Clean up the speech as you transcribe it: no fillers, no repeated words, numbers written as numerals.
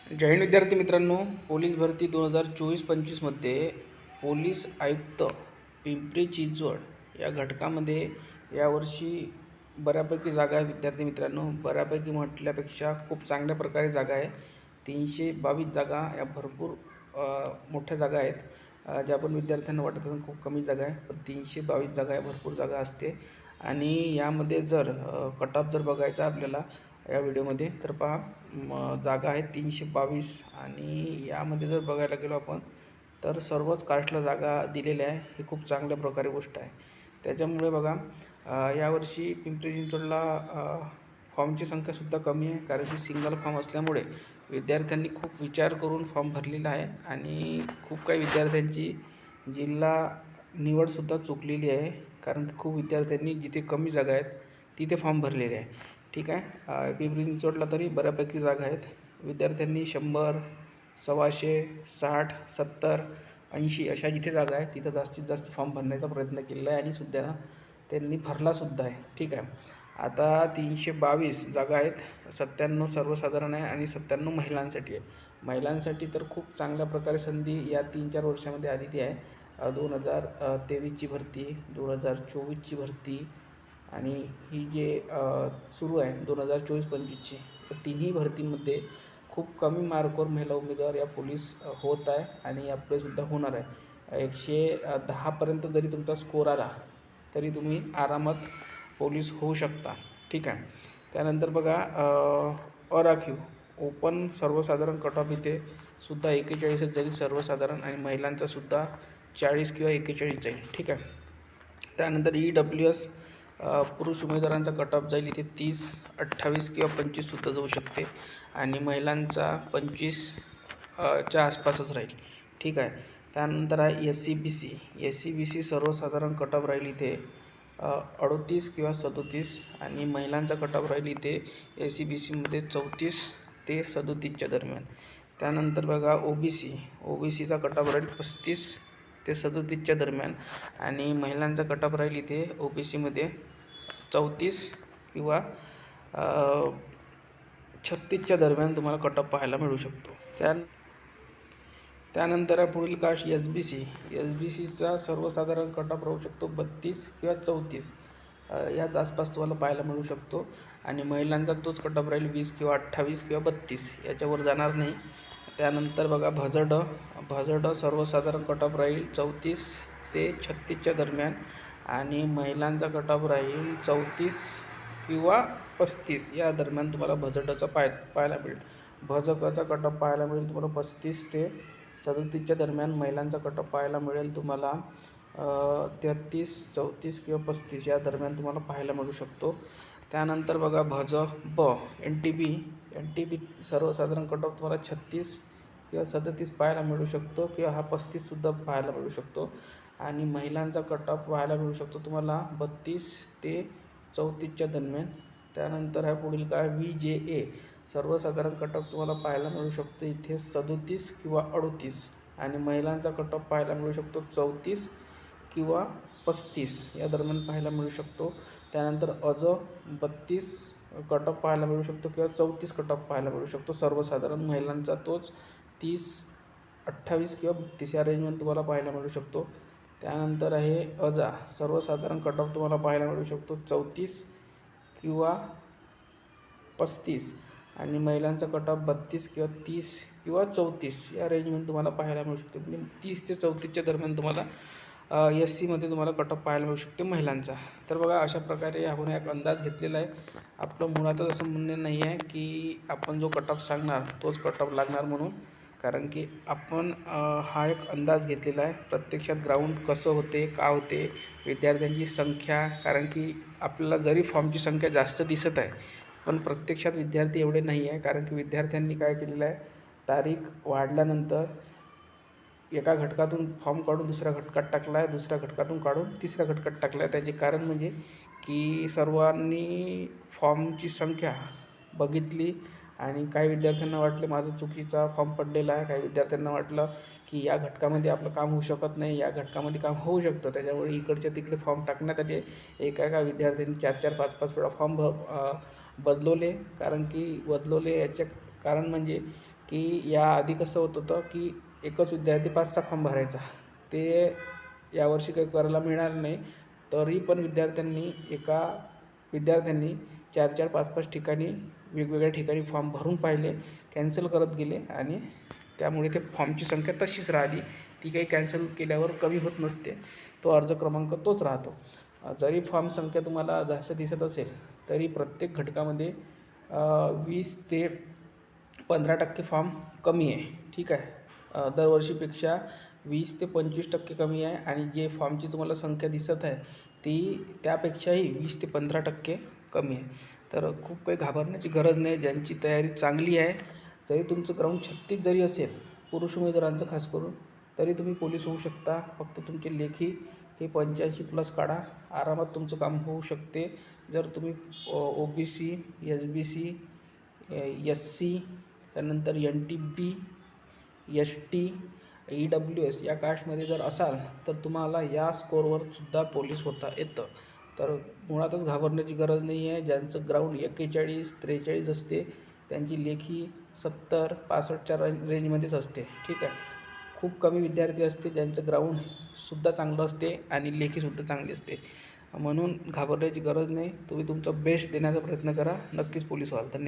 जय हिंद विद्यार्थी मित्रांनो, पोलीस भरती 2024-25मध्ये पोलीस आयुक्त पिंपरी चिंचवड या घटकामध्ये यावर्षी बऱ्यापैकी जागा आहे. विद्यार्थी मित्रांनो, बऱ्यापैकी म्हटल्यापेक्षा खूप चांगल्या प्रकारे जागा आहे. 322 जागा या भरपूर मोठ्या जागा आहेत. ज्या पण विद्यार्थ्यांना वाटत असेल खूप कमी जागा आहे, पण 322 जागा आहे, भरपूर जागा असते. आणि यामध्ये जर कट ऑफ जर बघायचा आपल्याला या व्हिडिओमध्ये तर पहा, जागा आहेत 322 आणि यामध्ये जर बघायला गेलो आपण तर सर्वच कास्टला जागा दिलेल्या आहे. ही खूप चांगल्या प्रकारे गोष्ट आहे. त्याच्यामुळे बघा, यावर्षी पिंपरी चिंचवडला फॉर्मची संख्यासुद्धा कमी आहे, कारण की सिंगल फॉर्म असल्यामुळे विद्यार्थ्यांनी खूप विचार करून फॉर्म भरलेला आहे आणि खूप काही विद्यार्थ्यांची जिल्हा निवडसुद्धा चुकलेली आहे, कारण की खूप विद्यार्थ्यांनी जिथे कमी जागा आहेत तिथे फॉर्म भरलेले आहे. ठीक आहे. पिंपरी चिंचवडला तरी बऱ्यापैकी जागा आहेत. विद्यार्थ्यांनी 100, 125, 60, 70, 80 अशा जिथे जागा आहे तिथं जास्तीत जास्त फॉर्म भरण्याचा प्रयत्न केलेला आहे आणि सुद्धा त्यांनी भरलासुद्धा आहे. ठीक आहे. आता 322 जागा आहेत. 97 सर्वसाधारण आहे आणि 97 महिलांसाठी आहे. महिलांसाठी तर खूप चांगल्या प्रकारे संधी या 3-4 वर्षामध्ये आलेली आहे. 2023ची भरती, 2024ची भरती आणि ही जे सुरू आहे 2024-25ची, तिन्ही भरतींमध्ये खूप कमी मार्कवर महिला उमेदवार या पोलीस होत आहे आणि यापुढेसुद्धा होणार आहे. 110पर्यंत जरी तुमचा स्कोर आला तरी तुम्ही आरामात पोलीस होऊ शकता. ठीक आहे. त्यानंतर बघा, अराखीव ओपन सर्वसाधारण कट ऑफ इथे सुद्धा 41 जाईल सर्वसाधारण, आणि महिलांचासुद्धा 40 किंवा 41 जाईल. ठीक आहे. त्यानंतर EWS पुरुष उमेदवारांचा कट ऑफ जाईल इथे 30, 28 किंवा 25सुद्धा जाऊ शकते आणि महिलांचा 25 च्या आसपासच राहील. ठीक आहे. त्यानंतर आहे SC BC सर्वसाधारण कट ऑफ राहील इथे 38 किंवा 37 आणि महिलांचा कट ऑफ राहील इथे SC BCमध्ये 34 ते 37च्या दरम्यान. त्यानंतर बघा OBCचा कट ऑफ राहील 35 ते 37च्या दरम्यान आणि महिलांचा कट ऑफ राहील इथे OBCमध्ये 34 किंवा 36च्या दरम्यान तुम्हाला कट ऑफ पाहायला मिळू शकतो. त्यानंतर पुढील कास्ट SBCचा सर्वसाधारण कट ऑफ राहू शकतो 32 किंवा 34 याच आसपास तुम्हाला पाहायला मिळू शकतो आणि महिलांचा तोच कट ऑफ राहील 20 किंवा 28 किंवा 32, याच्यावर जाणार नाही. त्यानंतर बघा भजड सर्वसाधारण कट ऑफ राहील 34 ते 36च्या दरम्यान आणि महिलांचा कट ऑफ राहील 34 किंवा 35 या दरम्यान तुम्हाला भजडचा पाहायला मिळेल. भजकाचा कट ऑफ पाहायला मिळेल तुम्हाला 35 ते 37च्या दरम्यान. महिलांचा कट ऑफ पाहायला मिळेल तुम्हाला 33, 34 किंवा 35 या दरम्यान तुम्हाला पाहायला मिळू शकतो. त्यानंतर बघा NTB सर्वसाधारण कट ऑफ तुम्हाला 36 किंवा 37 पाहायला मिळू शकतो किंवा हा 35सुद्धा पाहायला मिळू शकतो आणि महिलांचा कट ऑफ पाहायला मिळू शकतो तुम्हाला 32 ते 34च्या दरम्यान. त्यानंतर आहे पुढील काय VJA सर्वसाधारण कट ऑफ तुम्हाला पाहायला मिळू शकतो इथे 37 किंवा 38 आणि महिलांचा कट ऑफ पाहायला मिळू शकतो 34 किंवा 35 या दरम्यान पाहायला मिळू शकतो. त्यानंतर 32 कट ऑफ पाहायला मिळू शकतो किंवा 34 कट ऑफ पाहायला मिळू शकतो सर्वसाधारण. महिलांचा तोच 30, 28 किंवा 32 या रेंजमध्ये तुम्हाला पाहायला मिळू शकतो. त्यानंतर आहे सर्वसाधारण कट ऑफ तुम्हाला पाहायला मिळू शकतो 34 किंवा 35 आणि महिलांचा कट ऑफ 32 किंवा 30 किंवा 34 या रेंजमध्ये तुम्हाला पाहायला मिळू शकते. म्हणजे 30 ते 34च्या दरम्यान तुम्हाला SCमध्ये तुम्हाला कट ऑफ पाहायला मिळू शकते महिलांचा. तर बघा, अशा प्रकारे आपण एक अंदाज घेतलेला आहे. आपलं मुळातच असं म्हणणं नाही आहे की आपण जो कट ऑफ सांगणार तोच कट ऑफ लागणार म्हणून, कारण की आपण हा एक अंदाज घेतलेला आहे. प्रत्यक्षात ग्राउंड कसं होते, का होते, विद्यार्थ्यांची संख्या, कारण की आपल्याला जरी फॉर्मची संख्या जास्त दिसत आहे पण प्रत्यक्षात विद्यार्थी एवढे नाही आहे, कारण की विद्यार्थ्यांनी काय केलेलं आहे, तारीख वाढल्यानंतर एका घटकातून फॉर्म काढून दुसऱ्या घटकात टाकला आहे, दुसऱ्या घटकातून काढून तिसऱ्या घटकात टाकला आहे. त्याचे कारण म्हणजे की सर्वांनी फॉर्मची संख्या बघितली आणि काही विद्यार्थ्यांना वाटले माझं चुकीचा फॉर्म पडलेला आहे, काही विद्यार्थ्यांना वाटलं की या घटकामध्ये आपलं काम होऊ शकत नाही, या घटकामध्ये काम होऊ शकतं, त्याच्यामुळे इकडच्या तिकडे फॉर्म टाकण्यात आले. एका विद्यार्थ्यांनी 4-4, 5-5 वेळा फॉर्म बदलवले. कारण की बदलवले याचे कारण म्हणजे की याआधी कसं होत होतं की एकच विद्यार्थी 5-6 फॉर्म भरायचा. ते यावर्षी काही करायला मिळालं नाही. तरी पण विद्यार्थ्यांनी 4-4, 5-5 ठिकाणी वेगवेगळ्या ठिकाणी फॉर्म भरून पाहिले, कॅन्सल करत गेले आणि त्यामुळे ते फॉर्मची संख्या तशीच राहिली. ती काही कॅन्सल केल्यावर कमी होत नसते. तो अर्ज क्रमांक तोच राहतो. जरी फॉर्म संख्या तुम्हाला जास्त दिसत असेल तरी प्रत्येक घटकामध्ये 20 ते 15% फॉर्म कमी आहे. ठीक आहे. दरवर्षीपेक्षा 20 ते 25% कमी आहे आणि जे फॉर्मची तुम्हाला संख्या दिसत आहे ती त्यापेक्षाही 20 ते 15% कमी आहे. तर खूप काही घाबरण्याची गरज नाही. ज्यांची तयारी चांगली आहे, जरी तुमचं ग्राउंड 36 जरी असेल पुरुष उमेदवारांचं खास करून, तरी तुम्ही पोलीस होऊ शकता. फक्त तुमची लेखी हे 85+ काढा, आरामात तुमचं काम होऊ शकते. जर तुम्ही OBC, SBC, SC, त्यानंतर NTB, ST, EWS या कास्टमध्ये जर असाल तर तुम्हाला या स्कोअरवर सुद्धा पोलीस होता येतं. तर मुळातच घाबरण्याची गरज नाही आहे. ज्यांचं ग्राउंड 41, 43 असते त्यांची लेखी 70-65च्या रेंजमध्येच असते. ठीक आहे. खूप कमी विद्यार्थी असते ज्यांचं ग्राउंडसुद्धा चांगलं असते आणि लेखीसुद्धा चांगली असते. म्हणून घाबरण्याची गरज नाही. तुम्ही तुमचा बेस्ट देण्याचा प्रयत्न करा. नक्कीच पोलीस व्हाल. धन्यवाद.